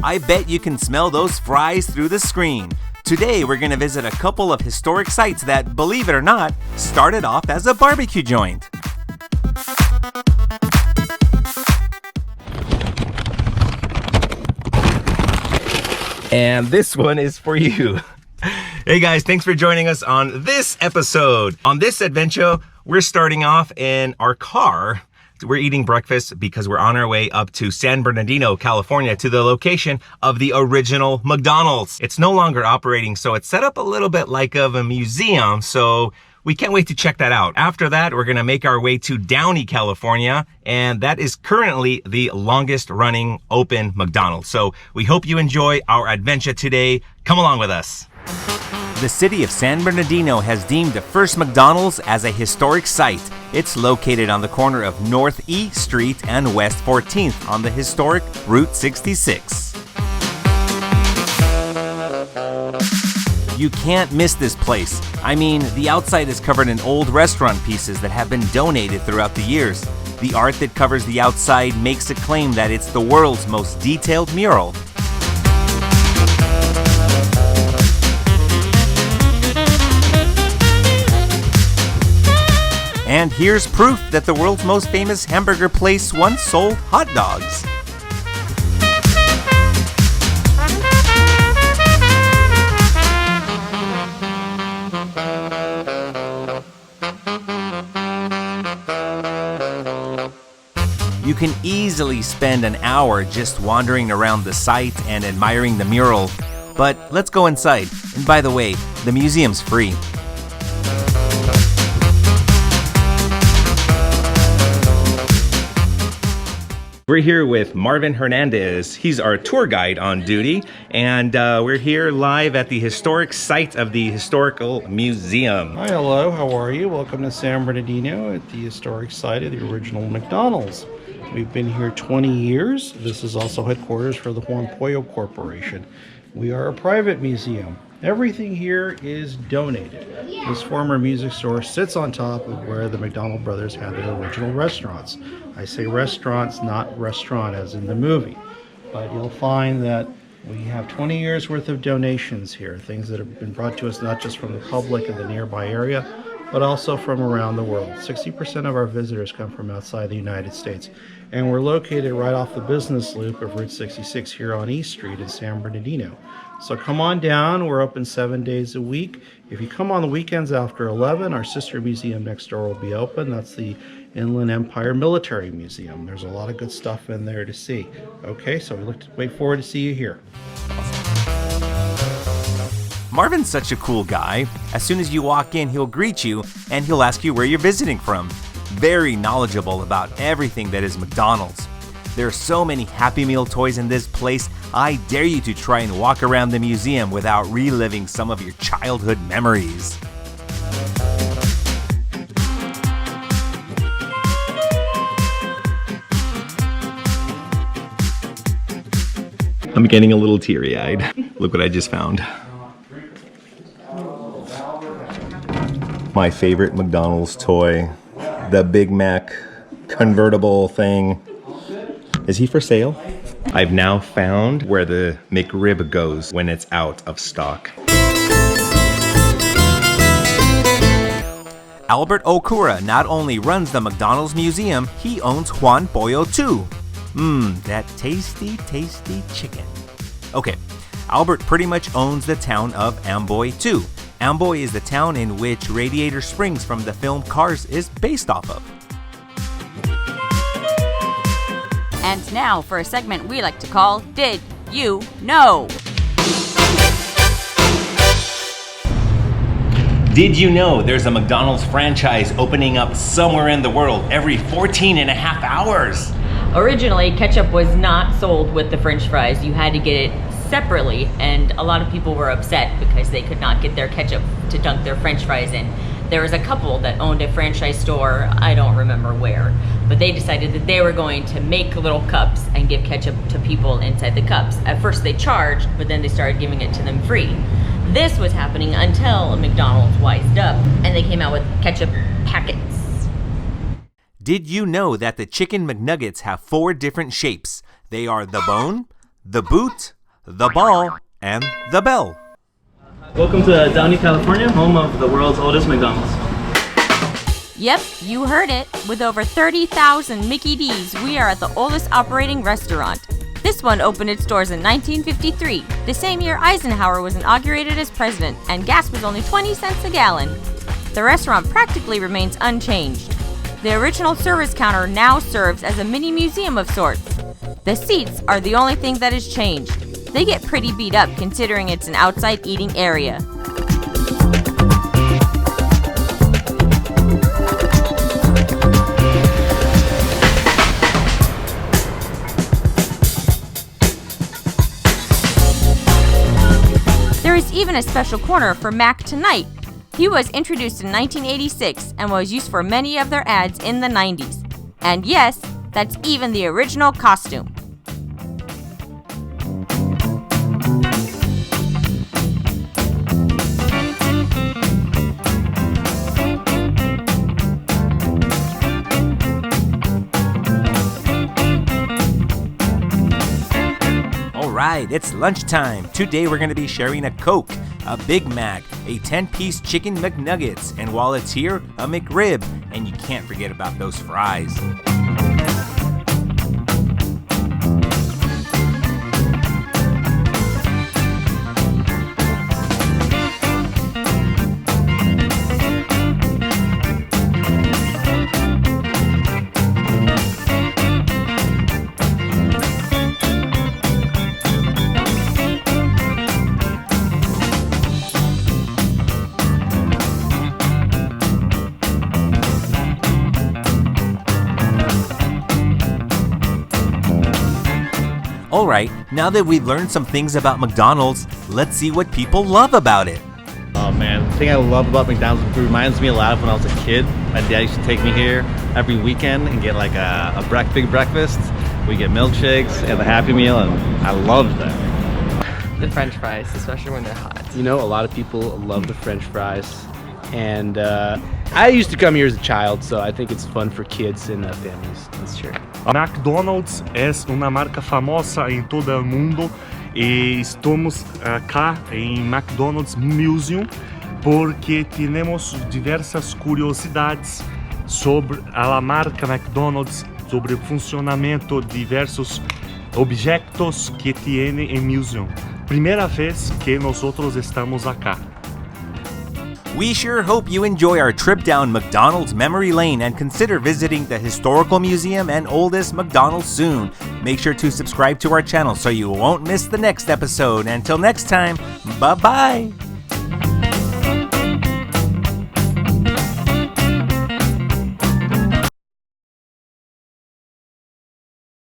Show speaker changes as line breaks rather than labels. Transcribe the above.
I bet you can smell those fries through the screen. Today, we're going to visit a couple of historic sites that, believe it or not, started off as a barbecue joint. And this one is for you. Hey guys, thanks for joining us on this episode. On this adventure, we're starting off in our car. We're eating breakfast because we're on our way up to San Bernardino, California, to the location of the original McDonald's. It's no longer operating, so it's set up a little bit like of a museum, so we can't wait to check that out. After that, we're gonna make our way to Downey, California, and that is currently the longest running open McDonald's. So we hope you enjoy our adventure today. Come along with us. The city of San Bernardino has deemed the first McDonald's as a historic site. It's located on the corner of North E Street and West 14th on the historic Route 66. You can't miss this place. I mean, the outside is covered in old restaurant pieces that have been donated throughout the years. The art that covers the outside makes a claim that it's the world's most detailed mural. And here's proof that the world's most famous hamburger place once sold hot dogs. You can easily spend an hour just wandering around the site and admiring the mural. But let's go inside. And by the way, the museum's free. We're here with Marvin Hernandez. He's our tour guide on duty, and we're here live at the historic site of the Historical Museum.
Hi, hello, how are you? Welcome to San Bernardino at the historic site of the original McDonald's. We've been here 20 years. This is also headquarters for the Juan Pollo Corporation. We are a private museum. Everything here is donated. This former music store sits on top of where the McDonald brothers had their original restaurants. I say restaurants, not restaurant as in the movie. But you'll find that we have 20 years worth of donations here, things that have been brought to us not just from the public in the nearby area, but also from around the world. 60% of our visitors come from outside the United States. And we're located right off the business loop of Route 66 here on East Street in San Bernardino. So come on down, we're open 7 days a week. If you come on the weekends after 11, our sister museum next door will be open. That's the Inland Empire Military Museum. There's a lot of good stuff in there to see. Okay, so we wait forward to see you here.
Marvin's such a cool guy. As soon as you walk in, he'll greet you and he'll ask you where you're visiting from. Very knowledgeable about everything that is McDonald's. There are so many Happy Meal toys in this place, I dare you to try and walk around the museum without reliving some of your childhood memories. I'm getting a little teary-eyed. Look what I just found. My favorite McDonald's toy, the Big Mac convertible thing. Is he for sale? I've now found where the McRib goes when it's out of stock. Albert Okura not only runs the McDonald's Museum, he owns Juan Pollo too. That tasty, tasty chicken. Okay, Albert pretty much owns the town of Amboy too. Amboy is the town in which Radiator Springs from the film Cars is based off of.
And now for a segment we like to call Did You Know?
Did you know there's a McDonald's franchise opening up somewhere in the world every 14 and a half hours?
Originally, ketchup was not sold with the French fries. You had to get it separately, and a lot of people were upset because they could not get their ketchup to dunk their French fries in. There was a couple that owned a franchise store, I don't remember where, but they decided that they were going to make little cups and give ketchup to people inside the cups. At first they charged, but then they started giving it to them free. This was happening until McDonald's wised up and they came out with ketchup packets.
Did you know that the Chicken McNuggets have 4 different shapes? They are the bone, the boot, the ball, and the bell.
Welcome to Downey, California, home of the world's oldest McDonald's.
Yep, you heard it. With over 30,000 Mickey D's, we are at the oldest operating restaurant. This one opened its doors in 1953, the same year Eisenhower was inaugurated as president, and gas was only 20 cents a gallon. The restaurant practically remains unchanged. The original service counter now serves as a mini museum of sorts. The seats are the only thing that has changed. They get pretty beat up considering it's an outside eating area. There is even a special corner for Mac Tonight. He was introduced in 1986 and was used for many of their ads in the 90s. And yes, that's even the original costume.
Alright, it's lunchtime. Today we're going to be sharing a Coke, a Big Mac, a 10-piece chicken McNuggets, and while it's here, a McRib. And you can't forget about those fries. Alright, now that we've learned some things about McDonald's, let's see what people love about it.
Oh man, the thing I love about McDonald's, it reminds me a lot of when I was a kid. My dad used to take me here every weekend and get like a big breakfast. We get milkshakes and the Happy Meal, and I loved that.
The French fries, especially when they're hot.
You know, a lot of people love the French fries, and I used to come here as a child, so I think it's fun for kids and families.
That's true.
McDonald's é uma marca famosa em todo o mundo e estamos cá em McDonald's Museum porque temos diversas curiosidades sobre a marca McDonald's, sobre o funcionamento de diversos objetos que tem em museum. Primeira vez que nós estamos acá.
We sure hope you enjoy our trip down McDonald's memory lane and consider visiting the Historical Museum and oldest McDonald's soon. Make sure to subscribe to our channel so you won't miss the next episode. Until next time, bye-bye!